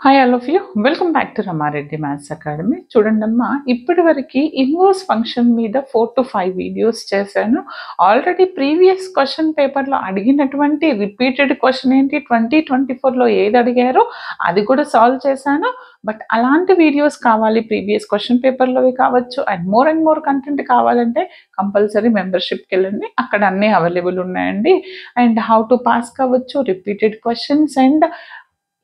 Hi all of you welcome back to Rama Reddy maths academy. చూడండమ్మా, ఇప్పటి వరకు ఇన్వర్స్ ఫంక్షన్ మీద 4 to 5 వీడియోస్ చేశాను. ఆల్రెడీ ప్రీవియస్ క్వశ్చన్ పేపర్లో అడిగినటువంటి రిపీటెడ్ క్వశ్చన్ ఏంటి 2024లో ఏది అడిగారో అది కూడా సాల్వ్ చేశాను. బట్ అలాంటి వీడియోస్ కావాలి, ప్రీవియస్ క్వశ్చన్ పేపర్లోవి కావచ్చు, అండ్ మోర్ కంటెంట్ కావాలంటే కంపల్సరీ మెంబర్షిప్కి వెళ్ళండి. అక్కడ అన్నీ అవైలబుల్ ఉన్నాయండి. అండ్ హౌ టు పాస్ కావచ్చు, repeated questions and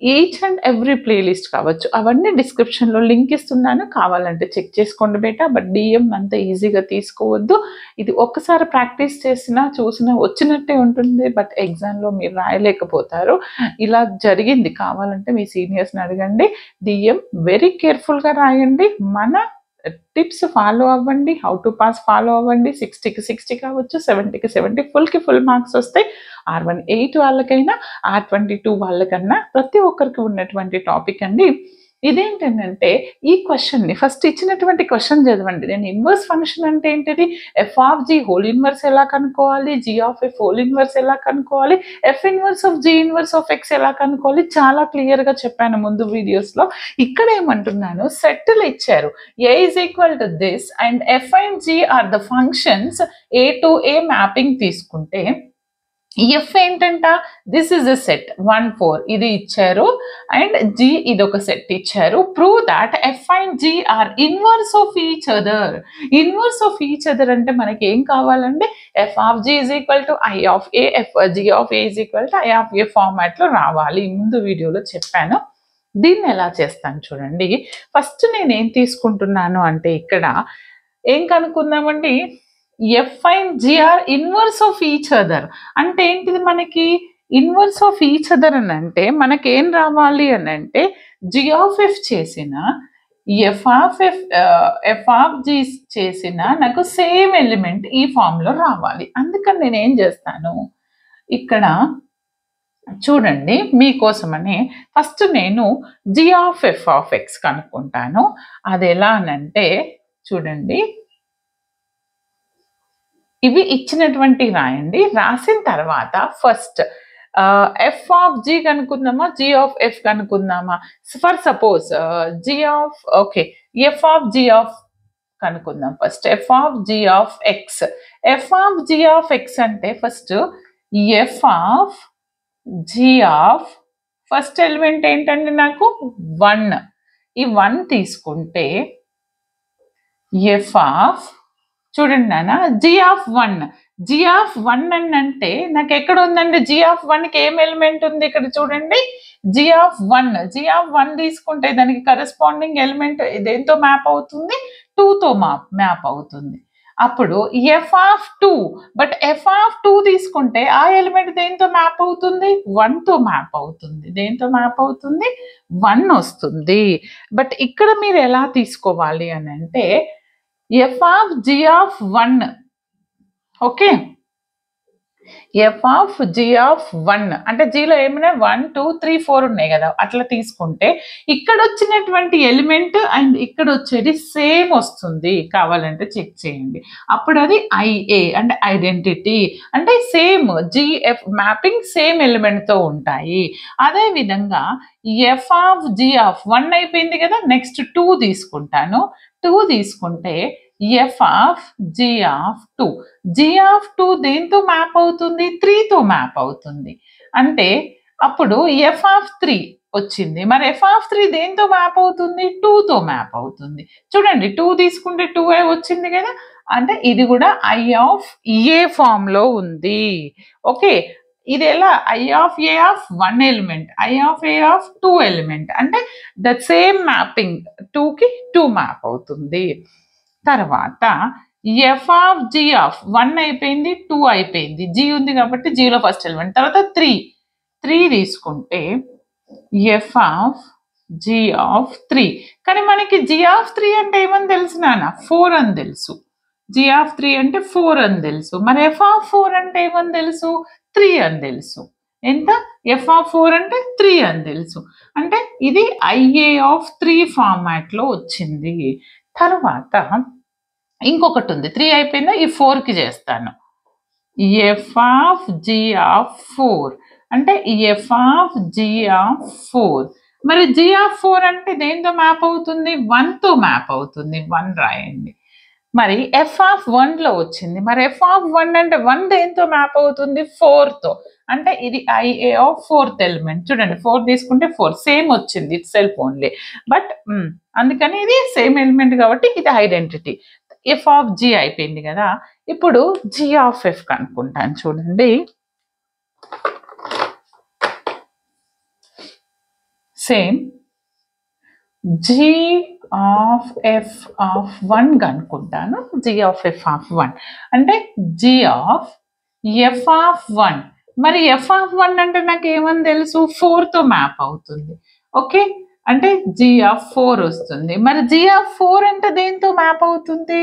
each and every playlist కావచ్చు, అవన్నీ డిస్క్రిప్షన్లో లింక్ ఇస్తున్నాను, కావాలంటే చెక్ చేసుకోండి బేటా. బట్ డిఎం అంత ఈజీగా తీసుకోవద్దు. ఇది ఒక్కసారి ప్రాక్టీస్ చేసినా చూసినా వచ్చినట్టే ఉంటుంది, బట్ ఎగ్జామ్లో మీరు రాయలేకపోతారు. ఇలా జరిగింది. కావాలంటే మీ సీనియర్స్ని అడగండి. డిఎం వెరీ కేర్ఫుల్గా రాయండి. మన టిప్స్ ఫాలో అవ్వండి. హౌ టు పాస్ ఫాలో అవ్వండి. 60కి 60 కావచ్చు, 70కి 70, ఫుల్కి ఫుల్ మార్క్స్ వస్తాయి. R18 వాళ్ళకైనా R22 వాళ్ళకన్నా ప్రతి ఒక్కరికి ఉన్నటువంటి టాపిక్ అండి. ఇదేంటంటే ఈ క్వశ్చన్ని ఫస్ట్ ఇచ్చినటువంటి క్వశ్చన్ చదవండి. నేను ఇన్వర్స్ ఫంక్షన్ అంటే ఏంటిది, f of g whole inverse ఎలా కనుక్కోవాలి, g of f whole inverse ఎలా కనుక్కోవాలి, f inverse of g inverse of x ఎలా కనుక్కోవాలి, చాలా క్లియర్గా చెప్పాను ముందు వీడియోస్లో. ఇక్కడ ఏమంటున్నాను, సెట్లు ఇచ్చారు, A is equal to this and f and g are the functions, A to A mapping తీసుకుంటే ఎఫ్ ఏంటంట, దిస్ ఇస్ ఎ సెట్ 1 4 ఇది ఇచ్చారు, అండ్ జీ ఇది ఒక సెట్ ఇచ్చారు. Prove that f and g are inverse of each other. Inverse of each other అంటే మనకి ఏం కావాలంటే f of g is equal to I of A, f g of A is equal to I of A ఫార్మాట్లో రావాలి. ముందు వీడియోలో చెప్పాను. దీన్ని ఎలా చేస్తాను చూడండి. ఫస్ట్ నేను ఏం తీసుకుంటున్నాను అంటే ఇక్కడ ఏం కనుక్కుందామండి, f and g are inverse of each other అంటే ఏంటిది, మనకి ఇన్వర్స్ ఆఫ్ ఈచ్ అదర్ అని అంటే మనకి ఏం రావాలి అని అంటే జీ ఆఫ్ ఎఫ్ చేసిన ఎఫ్ ఆఫ్ జీ చేసిన నాకు సేమ్ ఎలిమెంట్ ఈ ఫామ్లో రావాలి. అందుకని నేను ఏం చేస్తాను, ఇక్కడ చూడండి మీకోసమని ఫస్ట్ నేను g of f of x కనుక్కుంటాను. అది ఎలా అనంటే చూడండి, ఇవి ఇచ్చినటువంటి రాయండి. రాసిన తర్వాత ఫస్ట్ ఎఫ్ ఆఫ్ జీ కనుక్కుందామా, జీ ఆఫ్ ఎఫ్ కనుక్కుందామా. For suppose g of f of g of కనుక్కుందాం. First f of g of x. F of g of x అంటే first f of g of first element ఏంటంటే నాకు 1. ఈ 1 తీసుకుంటే f of చూడండి నాన్న, G of 1. G of 1 అని అంటే నాకు ఎక్కడ ఉందండి, జీ ఆఫ్ 1కి ఏం ఎలిమెంట్ ఉంది ఇక్కడ చూడండి, జీ ఆఫ్ 1. జీ ఆఫ్ 1 తీసుకుంటే దానికి కరెస్పాండింగ్ ఎలిమెంట్ దేంతో మ్యాప్ అవుతుంది, 2తో మ్యాప్ అవుతుంది. అప్పుడు F of 2, but F of 2 తీసుకుంటే ఆ ఎలిమెంట్ దేంతో మ్యాప్ అవుతుంది, 1తో మ్యాప్ అవుతుంది. దేంతో మ్యాప్ అవుతుంది, 1 వస్తుంది. బట్ ఇక్కడ మీరు ఎలా తీసుకోవాలి అని అంటే f of g of 1, okay, f of g of 1 అంటే జీలో ఏమైనా 1 2 3 4 ఉన్నాయి కదా, అట్లా తీసుకుంటే ఇక్కడ వచ్చినటువంటి ఎలిమెంట్ అండ్ ఇక్కడ వచ్చేది సేమ్ వస్తుంది. కావాలంటే చెక్ చేయండి. అప్పుడు అది ఐఏ అంటే ఐడెంటిటీ, అంటే సేమ్ జిఎఫ్ మ్యాపింగ్ సేమ్ ఎలిమెంట్తో ఉంటాయి. అదేవిధంగా ఎఫ్ ఆఫ్ జీ ఆఫ్ 1 అయిపోయింది కదా, నెక్స్ట్ 2 తీసుకుంటాను. 2 తీసుకుంటే f of g of 2. G of 2 దేంతో మ్యాప్ అవుతుంది, 3తో మ్యాప్ అవుతుంది. అంటే అప్పుడు ఎఫ్ ఆఫ్ 3 వచ్చింది. మరి ఎఫ్ ఆఫ్ 3 దేంతో మ్యాప్ అవుతుంది, 2తో మ్యాప్ అవుతుంది. చూడండి 2 తీసుకుంటే 2a వచ్చింది కదా, అంటే ఇది కూడా ఐ ఆఫ్ ఏ ఫామ్లో ఉంది. ఓకే, ఇది ఎలా, I of A of 1 element, I of A of 2 element, అంటే ద సేమ్ మ్యాపింగ్ 2కి 2 మ్యాప్ అవుతుంది. తర్వాత ఎఫ్ ఆఫ్ జీ ఆఫ్ 1 అయిపోయింది, 2 అయిపోయింది, జీ ఉంది కాబట్టి జీలో ఫస్ట్ ఎలిమెంట్. తర్వాత 3 తీసుకుంటే ఎఫ్ ఆఫ్ జీ ఆఫ్ 3. కానీ మనకి జీ ఆఫ్ 3 అంటే ఏమని తెలుసు నాన్న, 4 అని తెలుసు. జీ ఆఫ్ 3 అంటే 4 అని తెలుసు. మరి ఎఫ్ ఆఫ్ 4 అంటే ఏమని తెలుసు, 3 అని తెలుసు. ఎంత, ఎఫ్ ఆఫ్ 4 అంటే 3 అని తెలుసు. అంటే ఇది ఐఏ ఆఫ్ 3 ఫార్మాట్లో వచ్చింది. తర్వాత ఇంకొకటి ఉంది, 3 అయిపోయిందా, ఈ 4కి చేస్తాను. ఎఫ్ ఆఫ్ జీ ఆఫ్ 4 అంటే ఎఫ్ ఆఫ్ జీ ఆఫ్ 4. మరి జీ ఆఫ్ 4 అంటే దేంతో మ్యాప్ అవుతుంది? 1తో మ్యాప్ అవుతుంది. 1 రాయండి. మరి ఎఫ్ ఆఫ్ 1లో వచ్చింది. మరి ఎఫ్ ఆఫ్ 1 అంటే 1 దేంతో మ్యాప్ అవుతుంది? 4తో. అంటే ఇది ఐఏ ఆఫ్ 4th ఎలిమెంట్. చూడండి 4 తీసుకుంటే 4 సేమ్ వచ్చింది ఇట్ సెల్ఫ్ ఓన్లీ. బట్ అందుకని ఇది సేమ్ ఎలిమెంట్ కాబట్టి ఇది ఐడెంటిటీ. ఎఫ్ ఆఫ్ జీ అయిపోయింది కదా. ఇప్పుడు జీ ఆఫ్ ఎఫ్ కనుక్కుంటాను చూడండి. Same g of f of 1 కనుక్కుంటాను. జీ ఆఫ్ ఎఫ్ ఆఫ్ 1 అంటే జీ ఆఫ్ ఎఫ్ ఆఫ్ 1. మరి ఎఫ్ ఆఫ్ 1 అంటే నాకు ఏమని తెలుసు? 4తో మ్యాప్ అవుతుంది. ఓకే, అంటే జీ ఆఫ్ 4 వస్తుంది. మరి జీ ఆఫ్ 4 అంటే దేంతో మ్యాప్ అవుతుంది?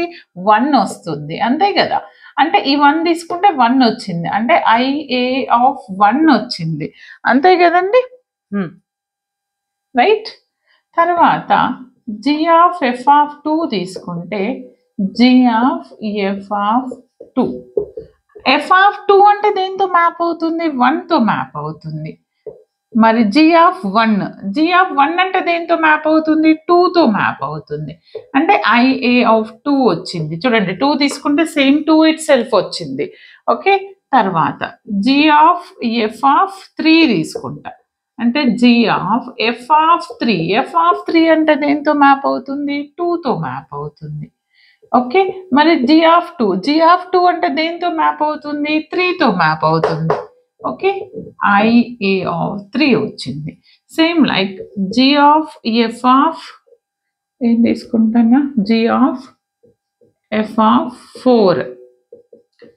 1 వస్తుంది, అంతే కదా. అంటే ఈ 1 తీసుకుంటే 1 వచ్చింది, అంటే ఐఏ ఆఫ్ 1 వచ్చింది, అంతే కదండి. రైట్. తర్వాత జీ ఆఫ్ ఎఫ్ ఆఫ్ 2 తీసుకుంటే g of f of 2. F of 2 అంటే దేంతో మ్యాప్ అవుతుంది? 1తో మ్యాప్ అవుతుంది. మరి జీ ఆఫ్ 1 అంటే దేంతో మ్యాప్ అవుతుంది? 2తో మ్యాప్ అవుతుంది, అంటే ఐఏ ఆఫ్ 2 వచ్చింది. చూడండి 2 తీసుకుంటే సేమ్ 2 ఇట్ సెల్ఫ్ వచ్చింది. ఓకే, తర్వాత జీ ఆఫ్ ఎఫ్ ఆఫ్ 3 తీసుకుంటా, అంటే g of f of 3. F of 3 అంటే దేంతో మ్యాప్ అవుతుంది? 2తో మ్యాప్ అవుతుంది. ఓకే, మరి జీ ఆఫ్ 2 అంటే దేంతో మ్యాప్ అవుతుంది? 3తో మ్యాప్ అవుతుంది. ఓకే, ఐఏ ఆఫ్ 3 వచ్చింది. Same like g of f of ఏం తీసుకుంటానా? జీ ఆఫ్ ఎఫ్ ఆఫ్ 4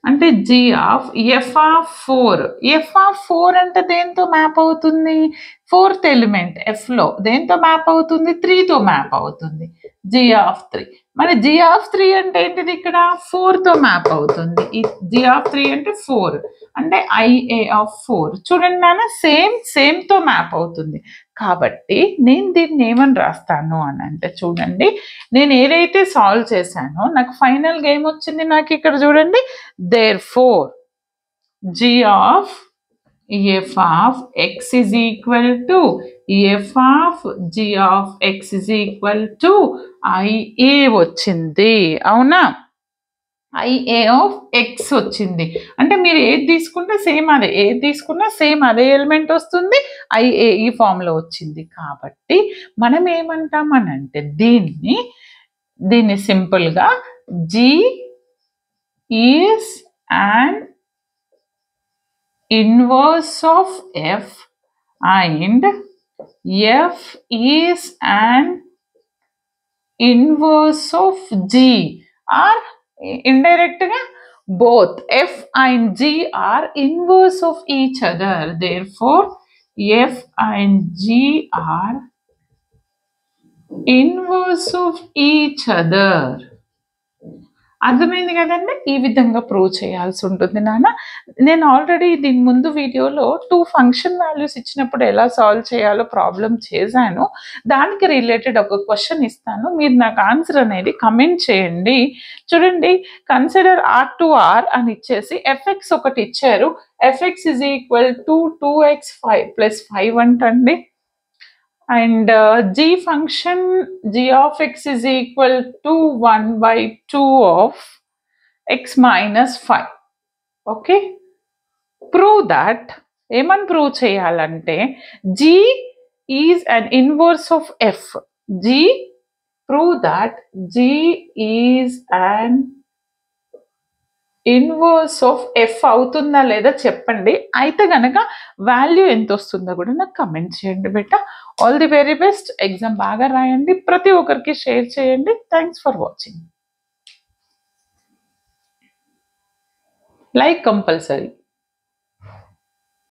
అంటే g of f of 4. F of 4 అంటే దేంతో మ్యాప్ అవుతుంది? 4th ఎలిమెంట్ ఎఫ్ లో దేంతో మ్యాప్ అవుతుంది? 3తో మ్యాప్ అవుతుంది, జీ ఆఫ్ 3. మరి జీ ఆఫ్ 3 అంటే ఏంటిది? ఇక్కడ 4తో మ్యాప్ అవుతుంది. ఈ జీ ఆఫ్ 3 అంటే 4, అంటే ఐఏ ఆఫ్ 4. చూడండి నాన్న, సేమ్తో మ్యాప్ అవుతుంది. కాబట్టి నేను దీన్ని ఏమని రాస్తాను అని అంటే, చూడండి నేను ఏదైతే సాల్వ్ చేశానో నాకు ఫైనల్గా ఏమొచ్చింది? నాకు ఇక్కడ చూడండి, therefore g of f of x is equal to f of g of x is equal to IA వచ్చింది, అవునా? ఐఏ ఆఫ్ ఎక్స్ వచ్చింది. అంటే మీరు ఏది తీసుకుంటే సేమ్ అదే, ఏది తీసుకున్నా సేమ్ అదే ఎలిమెంట్ వస్తుంది, ఐఏ ఈ ఫామ్లో వచ్చింది. కాబట్టి మనం ఏమంటామనంటే దీన్ని సింపుల్గా g is and inverse of f and f is and inverse of g, or indirect గా both f and g are inverse of each other. Therefore f and g are inverse of each other. అర్థమైంది కదండి. ఈ విధంగా prove చేయాల్సి ఉంటుంది నాన్న. నేను already దీని ముందు వీడియోలో 2 ఫంక్షన్ వాల్యూస్ ఇచ్చినప్పుడు ఎలా సాల్వ్ చేయాలో ప్రాబ్లం చేశాను. దానికి రిలేటెడ్ ఒక క్వశ్చన్ ఇస్తాను, మీరు నాకు ఆన్సర్ అనేది కమెంట్ చేయండి. చూడండి, కన్సిడర్ R2R అని ఇచ్చేసి ఎఫ్ఎక్స్ ఒకటి ఇచ్చారు. F x is equal to 2x5 plus 5 అంటండి. And g function g of x is equal to 1/2 of x minus 5. Okay, prove that. ఏమని ప్రూవ్ చేయాలంటే g is an inverse of f. Prove that g is an inverse of F అవుతుందా లేదా చెప్పండి. అయితే గనక value ఎంత వస్తుందో కూడా నాకు కమెంట్ చేయండి బేటా. All the very best. Exam బాగా రాయండి, ప్రతి ఒక్కరికి షేర్ చేయండి. Thanks for watching. Like compulsory.